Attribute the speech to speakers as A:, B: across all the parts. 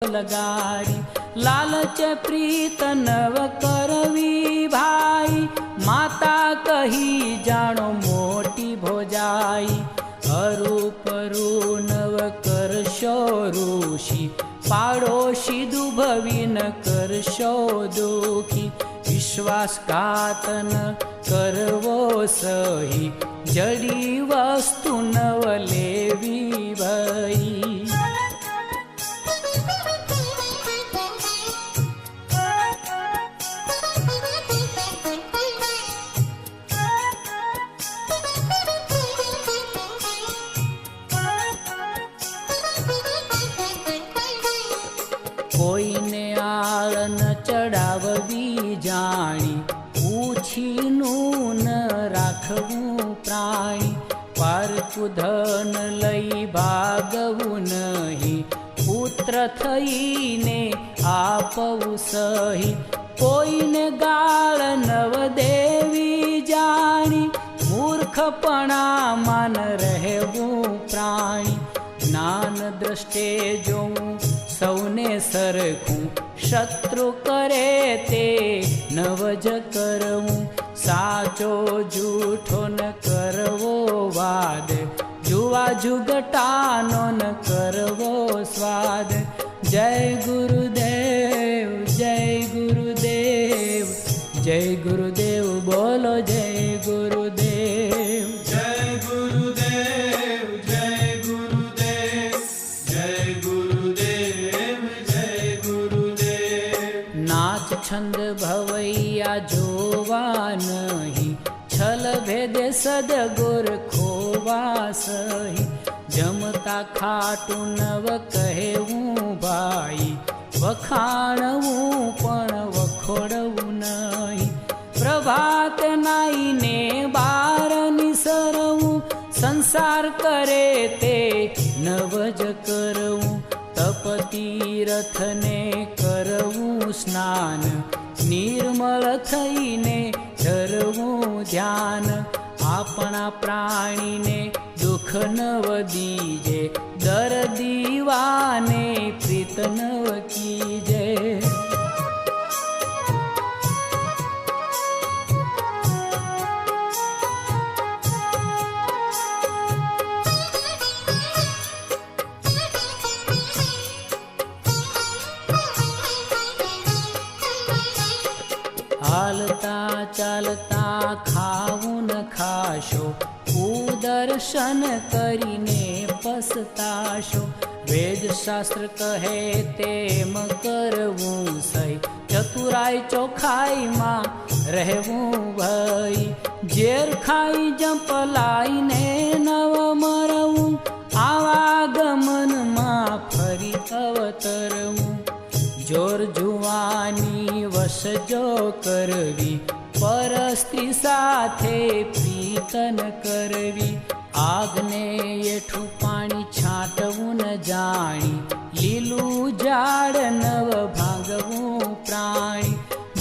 A: लगाड़ी लालच प्रीत नव करवी भाई माता कही जानो मोटी भोजाई अरूपरू नव करशो ऋषि पाड़ोशी दुभवी न करशो दुखी विश्वासघात न करवो सही जड़ी वस्तु नव लेवी भई कोईने आळ न चढ़ाववी जाणी पूछीनु न राखवू प्राणी पारकु धन लई भागवू नहीं पुत्र थईने आपवू सही कोईने गाळ नव देवी जाणी मूर्खपणा मान रहेवू प्राणी ज्ञान दृष्टे जोऊं सौने सरखूं शत्रु करे ते नवज करवूं साचो जूठो न करवो वाद जुआ जुगटानो न करवो स्वाद जय गुरुदेव जय गुरुदेव जय गुरुदेव बोलो जय गुरुदेव
B: जय गुरुदेव जय गुरुदेव जय गुरुदेव जय गुरुदेव
A: नाच छंद भवैया जोवा नहीं छल भेदे सदगुर खोवा सही जमता खाटू नव कहेवूं भाई वखाणवूं पण वखोड़वूं नहीं प्रभात नाईने बार निसरवूं संसार करे ते नवज करवूं तप तीरथ ने करवूं स्नान निर्मल थईने धरवूं ध्यान आपणा प्राणी ने दुख नव दीजे दर्दीवाने प्रीत नव कीजे हालता चालता खावू न खाशो कुदर्शन करीने पछताशो वेद शास्त्र कहे तेम करवूं सही चतुराई चोखाई मां रहवूं भई जेर खाई जंपलाई ने नव मरवूं आवागमन मां फरी अवतरवूं जोर जुवानी वश जो करवी पर स्त्री साथे प्रीतन करवी आगने येठू पाणी छाटवू न जाणी लीलू जाड़ नव भांगवू प्राणी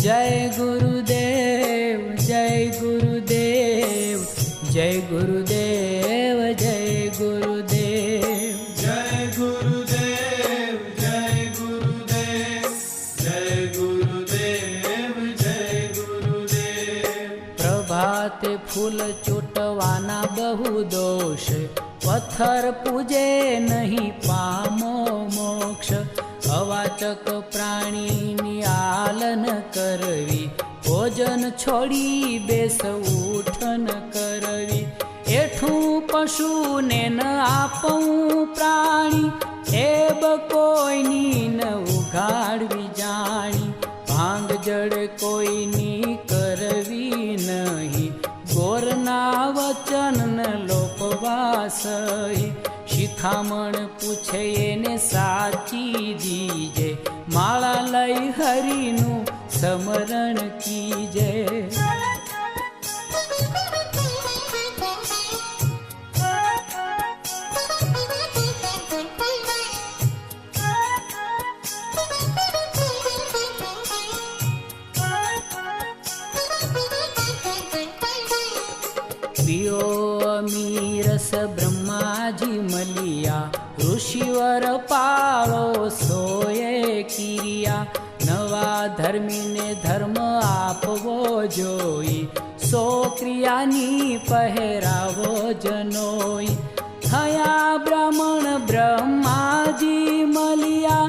A: जय गुरुदेव जय गुरुदेव जय गुरुदेव जय गुरुदेव
B: जय गुरुदेव जय गुरुदेव जय गुरुदेव जय गुरुदेव
A: प्रभाते फूल चोटवाना बहु दोष पत्थर पूजे नहीं पामो मोक्ष अवाचक प्राणी आलन करवी भोजन छोड़ी बेस उठन करवी एठू पशु ने न आपऊं प्राणी एब कोईनी न उघाड़वी जाणी भांग जड़ कोईनी करवी नहीं गोरना वचन न लोपवा सही शिखामण पूछे ने साची दीजे माला लई हरिनु समरण कीजे पियो अमीरस ब्रह्माजी मलिया ऋषिवर पाळो सोये કિરિયા, નવા ધર્મીને ધર્મ આપવો જોઈ, સો ક્રિયાની પહેરાવો જનોઈ. થયા બ્રાહ્મણ બ્રહ્માજી મળ્યા,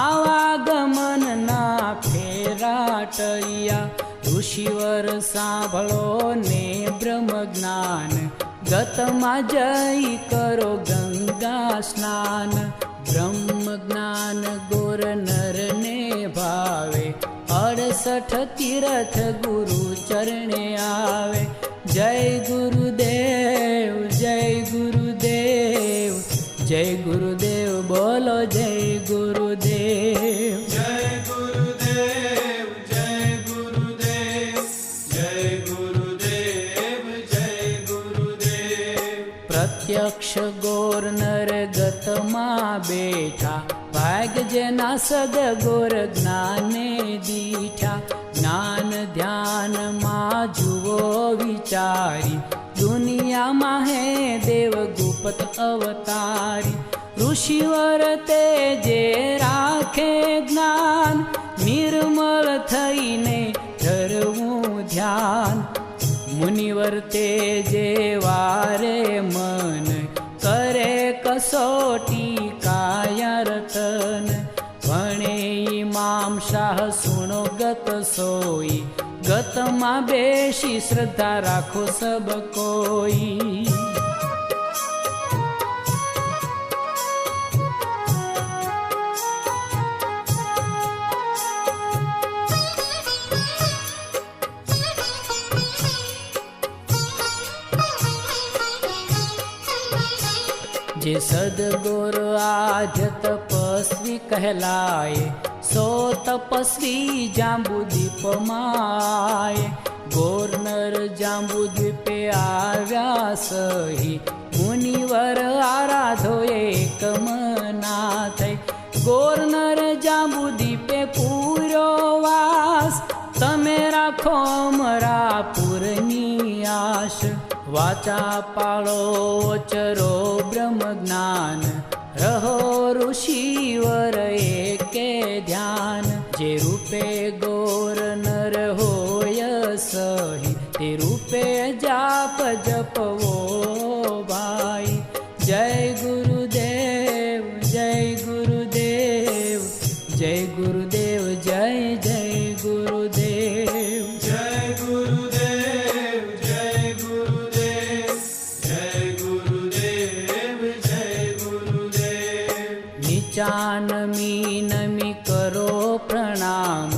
A: આવાગમનના ફેરા ટળ્યા. ઋષિવર સાંભળો ને બ્રહ્મ જ્ઞાન, ગતમાં જઈ કરો ગંગા સ્નાન. બ્રહ્મ જ્ઞાન ગોર નરને ભાવે, 68 તીર્થ ગુરુ ચરણે આવે. જય ગુરુદેવ, જય ગુરુદેવ, જય ગુરુદેવ, બોલો જય ગુરુદેવ.
B: જય ગુરુદેવ, જય ગુરુદેવ, જય ગુરુદેવ, જય ગુરુદેવ.
A: પ્રત્યક્ષ ગોર નર ગતમાં બેઠા, ભાગ જેના સદગોર જ્ઞાને દીઠા. જ્ઞાન ધ્યાનમાં જુઓ વિચારી, દુનિયામાં હે દેવ ગુપ્ત અવતારી. ઋષિવર તે જે રાખે જ્ઞાન, નિર્મળ થઈને ધરવું ધ્યાન. મુનિવર તે જે વારે મન, કરે કસોટી કાયા રતન. ભણે ઇમામ શાહ સુણો ગત સોઈ, ગતમાં બેસી શ્રદ્ધા રાખો સબ કોઈ. જે સદગુર આજ તપસ્વી કહેલાય, સો તપસ્વી જાંબુદીપ માય. ગોરનર જાંબુદ્વીપે આવ્યા સહી, મુનિવર આરાધો એક મના થઈ. ગોરનર જાંબુદ્વીપે પૂર્યો વાસ, તમે રાખો અમરાપુરની આશ. વાચા પાળો ચરો બ્રહ્મ જ્ઞાન, રહો ઋષિવર એકે ધ્યાન. જે રૂપે ગોર નર હોય સહી, તે રૂપે જાપ જપવો ભાઈ. જય ગુરુદેવ, જય ગુરુદેવ, જય ગુરુદેવ, જય જય ગુરુદેવ.
B: જય ગુરુદેવ, જય ગુરુદેવ, જય ગુરુદેવ, જય ગુરુદેવ.
A: નીચાનમી નમી કરો પ્રણામ,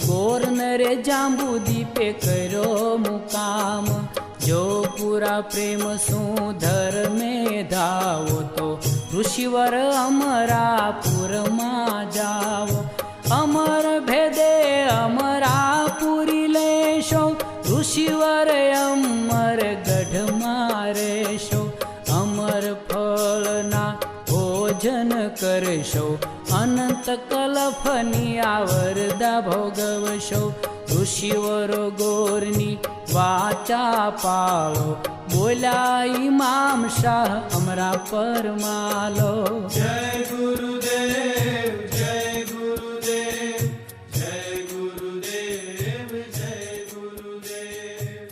A: ગોરનરે જાંબુદીપે કર્યો મુકામ. જો પૂરા પ્રેમ શું ધર્મે ધાવો, તો ઋષિવર અમરાપુરમાં જાવો. અમર ભેદે અમરાપુરી લેશો, ઋષિવર અમર ગઢમાં રહેશો. અમર ફળના ભોજન કરશો, અનંત કલફની આવરદા ભોગવશો. ઋષિવરો ગોરની વાચા પાળો, બોલ્યા ઇમામ શાહ અમરા પરમાલો.
B: જય ગુરુદેવ, જય ગુરુદેવ, જય ગુરુદેવ, જય ગુરુદેવ.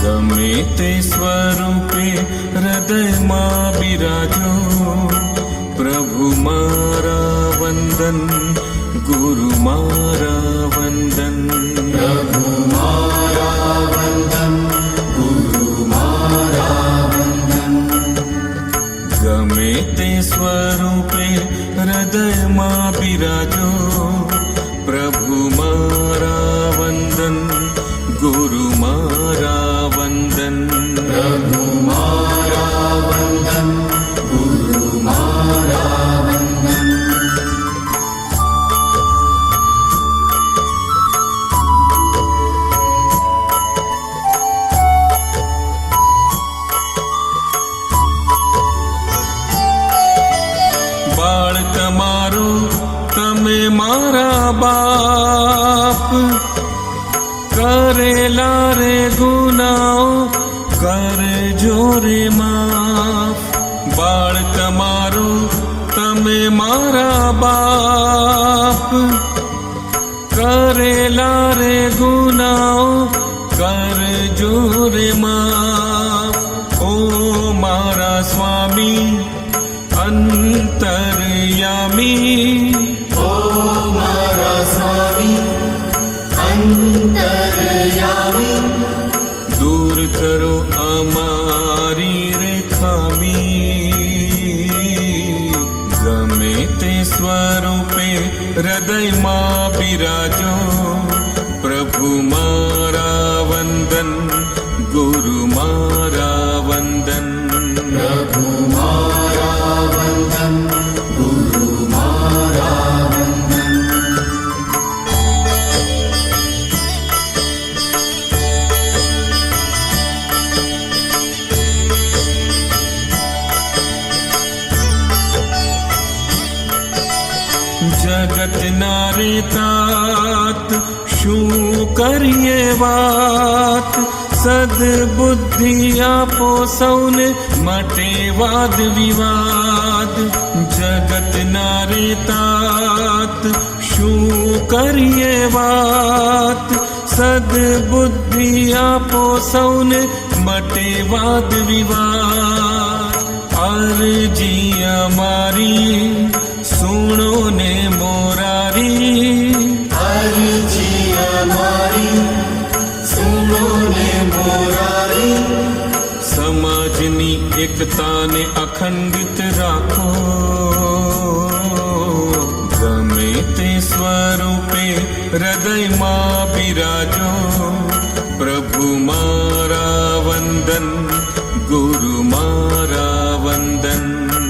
C: ગમે તે સ્વરૂપે હૃદયમાં બિરાજો, પ્રભુ મારા વંદન, ગુરુ મારા વંદન. પ્રભુ મારા વંદન, ગુરુ મારા વંદન. ગમે તે સ્વરૂપે હૃદયમાં બિરાજો, પ્રભુ મારા વંદન, ગુરુ મારા વંદન. પ્રભુ મારા વંદન, ગુરુ મારા વંદન. બાળ તમારું તમે પાપ કરેલા રે ગુનાઓ કરજો રે માફ બાળ તમારું તમે મારા બાપ કરેલા રે ગુનાઓ કરજો રે માફ ઓ મારા સ્વામી અંતર્યામી
B: ઓ મારા સ્વામી અંતર્યામી
C: દૂર કરો અમારી રે ખામી ગમે તે સ્વરૂપે હૃદયમાં બિરાજો પ્રભુ મારા વંદન ગુરુ મારા વંદન
B: પ્રભુ મારા વંદન ગુરુ મારા વંદન
C: જગતના રે તાત શું કરીએ વાત સદબુદ્ધિ આપો સૌને માટે વાદ વિવાદ જગતના રે તાત શું કરીએ વાત સદબુદ્ધિ આપો સૌને માટે વાદ વિવાદ અરજી અમારી સુણો ને મોરારી
B: અરજી અમારી સુનો ને મોરારી
C: સમાજની એકતાને અખંડિત રાખો ગમે તે સ્વરૂપે હૃદયમાં બિરાજો પ્રભુ મારા વંદન ગુરુ મારા વંદન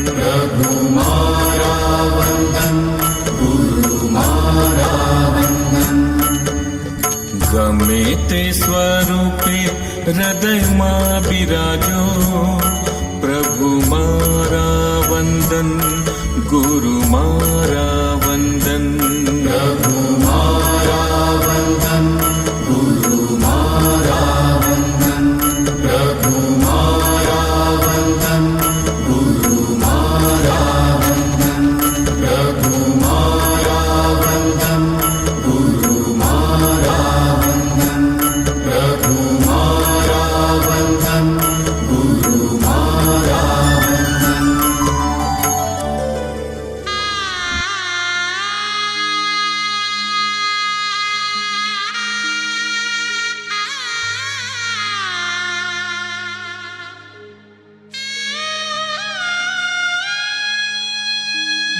B: પ્રભુ મારા વંદન ગુરુ મારા વંદન
C: ગમે તે સ્વરૂપે હૃદયમાં બિરાજો પ્રભુ મારા વંદન ગુરુ મારા વંદન
B: પ્રભુ મારા વંદન ગુરુ મારા વંદન પ્રભુ મારા વંદન ગુરુ મારા વંદન પ્રભુ મારા વંદન ગુરુ મારા વંદન પ્રભુ મારા વંદન ગુરુ મારા વંદન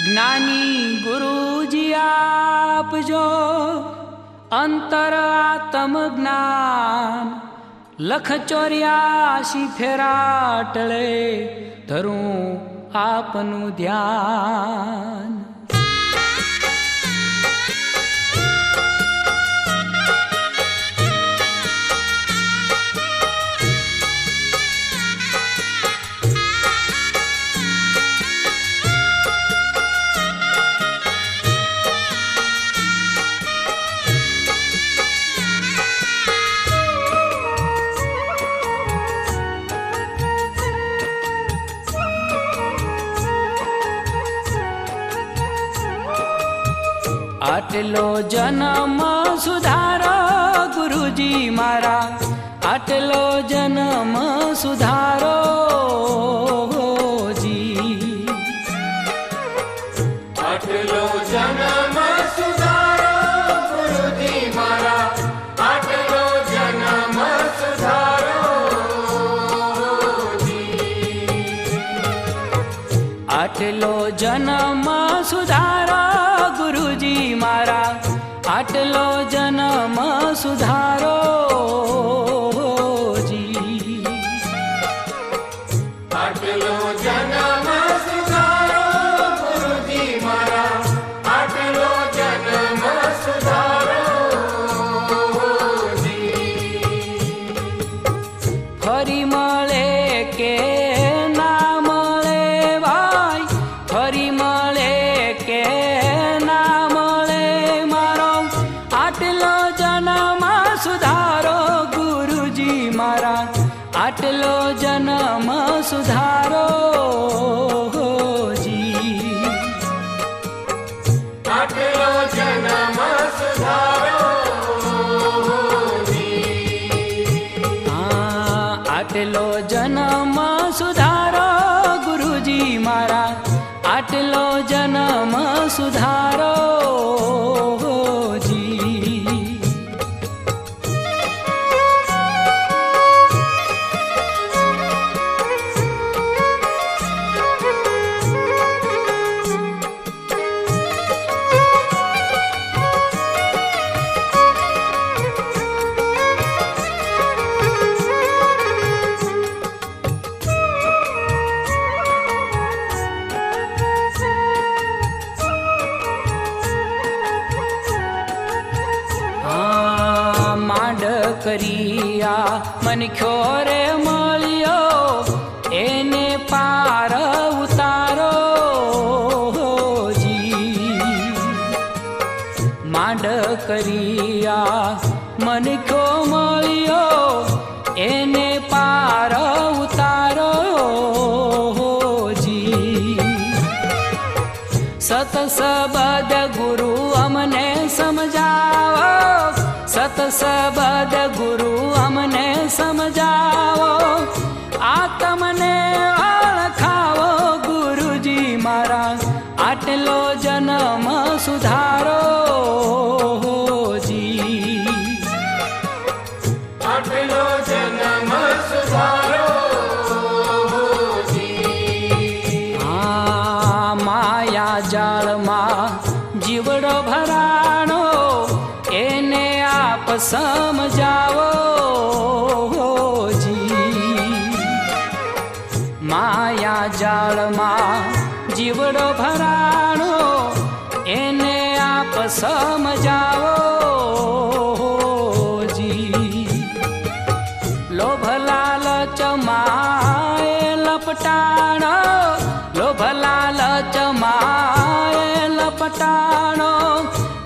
A: જ્ઞાની ગુરુજી આપજો અંતર આત્મ જ્ઞાન લખ 84 ફેરા ટળે ધરું આપનું ધ્યાન આટલો જન્મ સુધારો ગુરુજી મારા આટલો જન્મ સુધારો જી
B: આટલો જન્મ સુધારો ગુરુજી મારા આટલો જન્મ સુધારો
A: આટલો જન્મ સુધારો ગુરુજી મારા આટલો જન્મ સુધારો જી
B: આટલો જન્મ સુધારો ગુરુજી મારા આટલો જન્મ સુધારો
A: ફરી મળે કે ના મળે ભાઈ ફરી મળે કે ના મળે મારો સુધારો જી. માંડ કરિયા મનખ્યો રે મળ્યો એને પાર ઉતારો જી. માંડ કરિયા મનખ્યો મળ્યો એને પાર ઉતારો જી. સત સબદ ગુરુ અમને સમજાવો, સત સબદ ગુરુ અમને સમજાવો, આ તમને ઓળખાવો ગુરુજી મારા, આટલો જન્મ સુધારો જી.
B: આટલો જન્મ સુધારો જી.
A: માયા જાળમાં જીવડો ભરાણો એને આપ સમજાવો જી. માયા જાળમાં જીવડો ભરાણો એને આપ સમજાવો જી. લોભ લાલચમાં એ લપટાણો, લોભ લાલચમાં એ લપટાણો,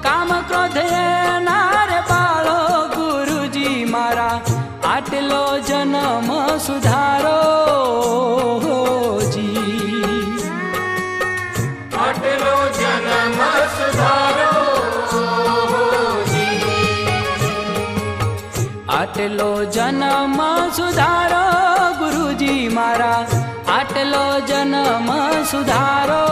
A: કામ ક્રોધ નારે બાળો ગુરુજી મારા, આટલો જન્મ સુધારો જી.
B: આટલો જન્મ સુધારો જી.
A: આટલો જન્મ સુધારો ગુરુજી મારા, આટલો જન્મ સુધારો